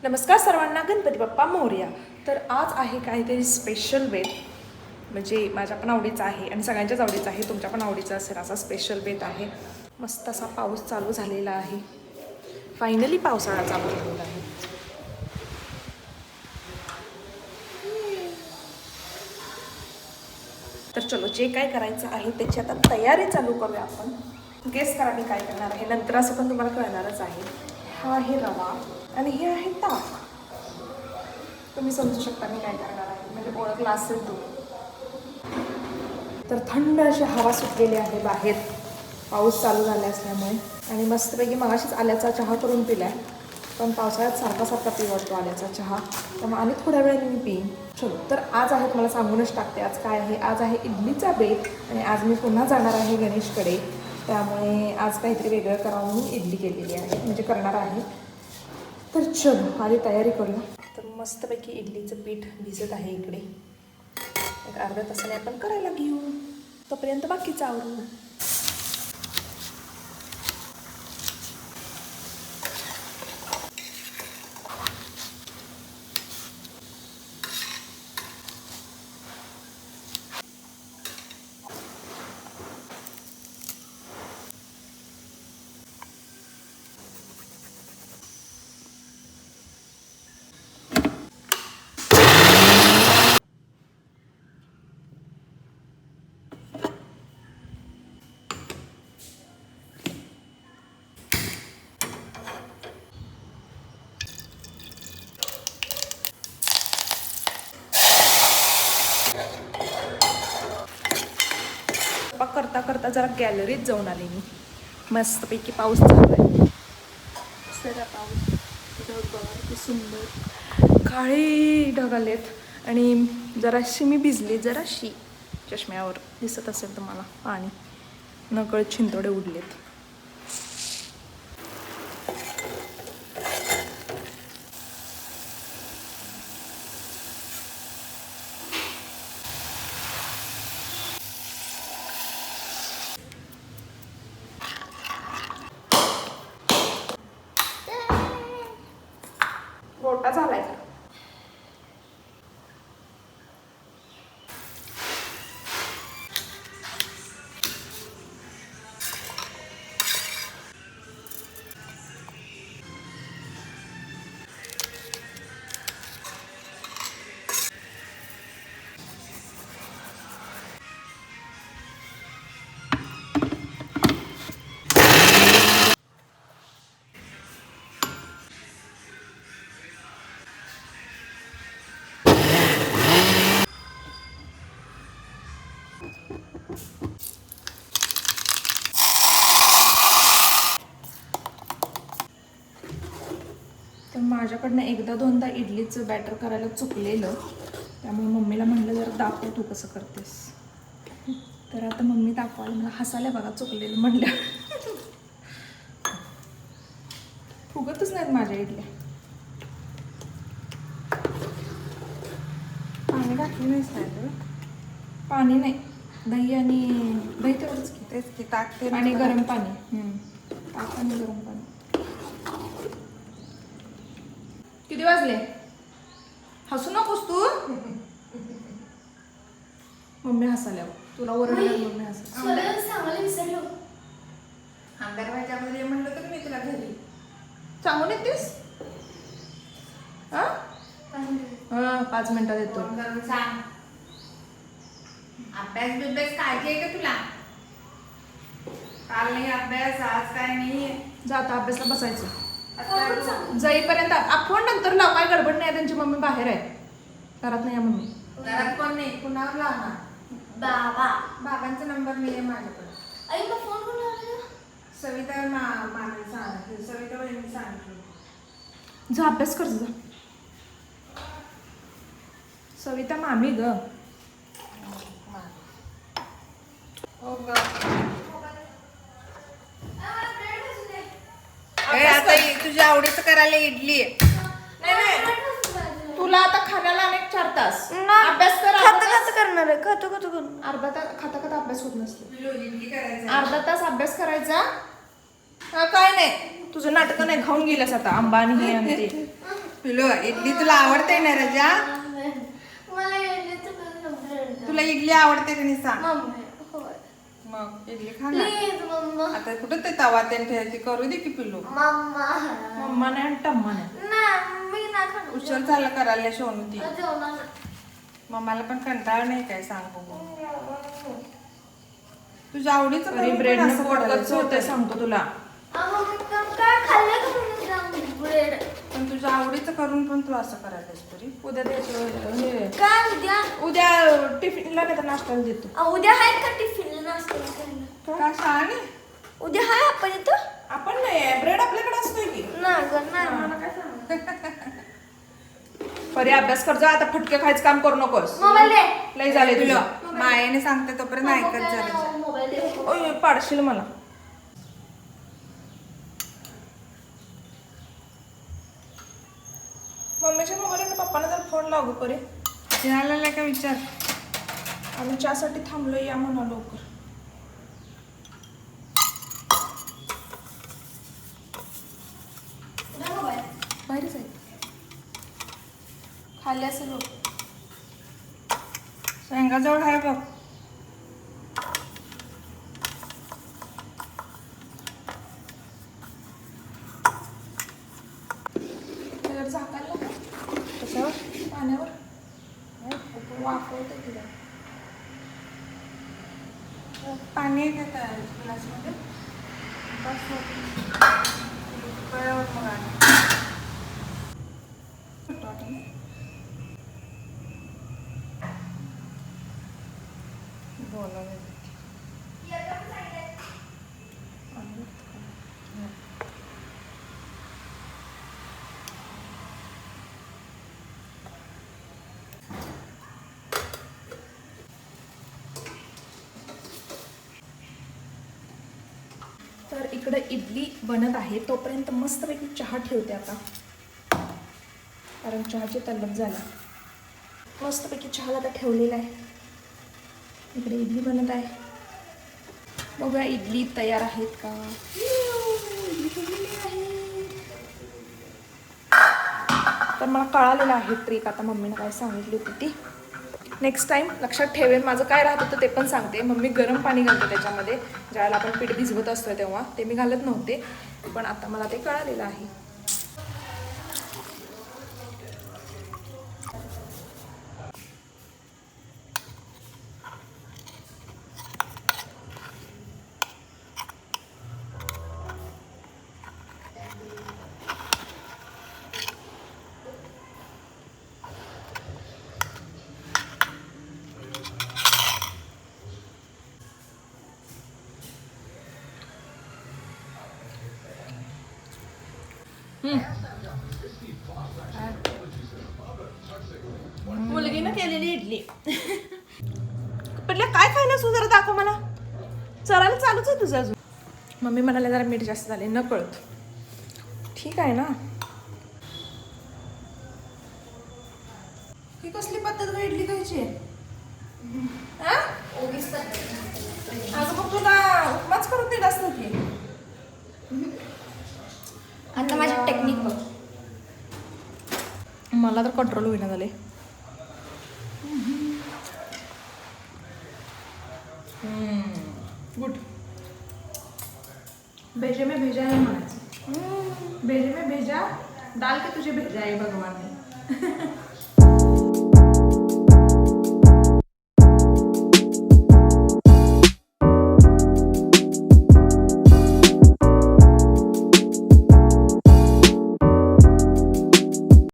नमस्कार सर्वांना, गणपती बाप्पा मोरया. तर आज आहे काहीतरी स्पेशल बेत, म्हणजे माझ्या पण आवडीचा आहे आणि सगळ्यांच्याच आवडीचा आहे, तुमच्या पण आवडीचा असेल असा स्पेशल बेत आहे. मस्त असा पाऊस चालू झालेला आहे. फायनली पावसाळा चालू झालेला आहे. तर चलो, जे काय करायचं आहे त्याची आता तयारी चालू करूया आपण. गेस करा मी काय करणार आहे, नंतर असं पण तुम्हाला कळणारच आहे. हा आहे रवा आणि हे आहे ताक. तुम्ही समजू शकता मी काय करणार आहे, म्हणजे ओळखला असेल तुम्ही. तर थंड अशी हवा सुटलेली आहे बाहेर, पाऊस चालू झाला असल्यामुळे. आणि मस्तपैकी मगाशीच आल्याचा चहा करून पिलाय, पण पावसाळ्यात सारखा सारखा पिऊ वाटतो आल्याचा चहा, त्यामुळे आणि थोड्या वेळाने मी पिईन. चलो, तर आज आहे, मला सांगूनच टाकते आज काय आहे. आज आहे इडलीचा बेत आणि आज मी पुन्हा जाणार आहे गणेशकडे, त्यामुळे आज काहीतरी वेगळं करावं म्हणून इडली केलेली आहे, म्हणजे करणार आहे. तर चलो, आधी तयारी करूया. तर मस्तपैकी इडलीचं पीठ भिजत आहे इकडे. एक अर्ध्या तासाने आपण करायला घेऊ, तोपर्यंत बाकीचं आवरू. करता करता जरा गॅलरीत जाऊन आले मी. मस्तपैकी पाऊस चालू आहे. सगळा पाऊस, ढग बघा किती सुंदर, काळे ढग आलेत आणि जराशी मी भिजले, जराशी चष्म्यावर दिसत असेल तुम्हाला पाणी, नकळत छिंतोडे उडलेत. मोठा झालाय. तर माझ्याकडनं एकदा दोनदा इडलीचं बॅटर करायला चुकलेलं, त्यामुळे मम्मीला म्हटलं जरा दाखव तू कसं करतेस. तर आता मम्मी दाखवायला मला हसायला बघा, चुकलेलं म्हटलं. फुगतच नाहीत माझ्या इडल्या. पाणी घातली नाहीच नाही, पाणी नाही, दही आणि दही तेवढंच की, तेच की ताक ते आणि गरम पाणी. ताक आणि गरम पाणी. किती वाजले? हसू नकोस तू. मम्मी हसाल्यावर तुला ओरडल्यावर मम्मी हसल्या. आंब्यार व्हायच्यामध्ये म्हणलं तर मी तुला घरी सांगून येतेस. हा 5 मिनिटात येतो. अभ्यास बिभ्यास काळजी आहे का तुला? काल नाही अभ्यास, आज काय नाही. जाता अभ्यासला बसायचं. जाईपर्यंत फोन नंतर लाव, काय गडबड नाही. त्यांची मम्मी बाहेर आहे, घरात नाही. मम्मी घरात कोण नाही, कुणावर लावणार? बाबा. बाबांचा नंबर नाही आहे माझ्याकडे. आई मग फोन कोण लावला? सविता मामी सांगितलं, सविता वहिनी सांगितलं. जा अभ्यास कर जा. सविता मामी ग. हो ग. आता तुझ्या आवडीचं करायला इडली आहे. नाही, तुला आता खाण्याला अनेक 4 तास अभ्यास कर. खाता करणार आहे, खातो अर्धा तास खाता अभ्यास होत नसते. इडली करायचं. अर्धा तास अभ्यास करायचा. काय नाही, तुझं नाटकं नाही, खाऊन गेलंस आता आंबा आणि हे आणि ते. पिलो इडली तुला आवडते ना रजा? मला इडलीचं पण तुला इडली आवडते का नाही सांग. मम्मी होय मग इडली खा ना. प्लीज मम्मा आता कुठं ते तवा ते ठेवायची करू दे की पिल्लू. मम्मा मम्मा नाही आणि टम्मा नाही. नाही मी नाही खाणार. उशीर झाला करायला शोनू ती. जेवणार मम्माला पण कंटाळ नाही काय सांग बघू. तुझ्या आवडीचं अरे करून ब्रेड पण न असं पोट गच्च करायचं होते होतं. सांगतो तुला. काय खाल्लं का तुम्ही जाऊन ब्रेड पण तुझ्या आवडीचं करून पण तू असं करायलास तरी. उद्या द्यायचं हे काय उद्या उद्या टिफिनला नाही तर नाश्त्याला देतो. उद्या आहेत का टिफिन नाश्ता करायला? का शाळा नाही? उद्या आहे आपण इथं आपण नाही ब्रेड आपल्याकडे असतोय की. नाही गं, नाही मला काय सांग परी अभ्यास कर जा आता फटके खायचं काम करू नकोस. मोबाईल दे लय झाले पिल्लू तुला. मायाने सांगते तोपर्यंत ऐकत जरा. मोबाईल दे ओय पाडशील मला. मम्मीच्या मोबाईलने पप्पाला जर फोन लागू परी. जेवायला का विचार. आम्ही चहासाठी थांबलो या म्हणा लवकर. मोबाईल बाहेरच आहे. खाली असेल बघ. शेंगाजवळ आहे बघ. त्याच्यावर झाकायला नको. कशावर? पाण्यावर. वाफवते तिला. पाणी आहे का ग्लासमध्ये? बस कळव मग आणि. बोला तर इकडे इडली बनत आहे तोपर्यंत मस्तपैकी चहा ठेवते आता, कारण चहाची तल्लफ झाला. मस्तपैकी चहाला आता ठेवलेला आहे. इकडे इडली बनत आहे. बघूया इडली तयार आहेत का. इडली ठेवलेली आहे. तर मला कळालेलं आहे ट्रिक आता मम्मीने काय सांगितली होती ती. नेक्स्ट टाईम लक्षात ठेवेन. माझं काय राहत होतं ते पण सांगते. मम्मी गरम पाणी घालते त्याच्यामध्ये ज्यावेळेला आपण पीठ भिजवत असतो तेव्हा. ते मी घालत नव्हते पण आता मला ते कळालेलं आहे. मुलगीनं केलेली इडली. पडल्या काय खायला असू जरा दाखव मला. चरायला चालूच आहे तुझं अजून. मम्मी म्हणाले जरा मीठ जास्त झाले न कळत. ठीक आहे ना. ही कसली पद्धत का इडली खायची. अगं मग तुला उपमाच करून दिला असतं की. आता माझी टेक्निक बघ. मला तर कंट्रोल होईना झाले. गुड. भेजे में भेजा है म्हणायचं. भेजे में भेजा डाल के तुझे भेजा है भगवान ने.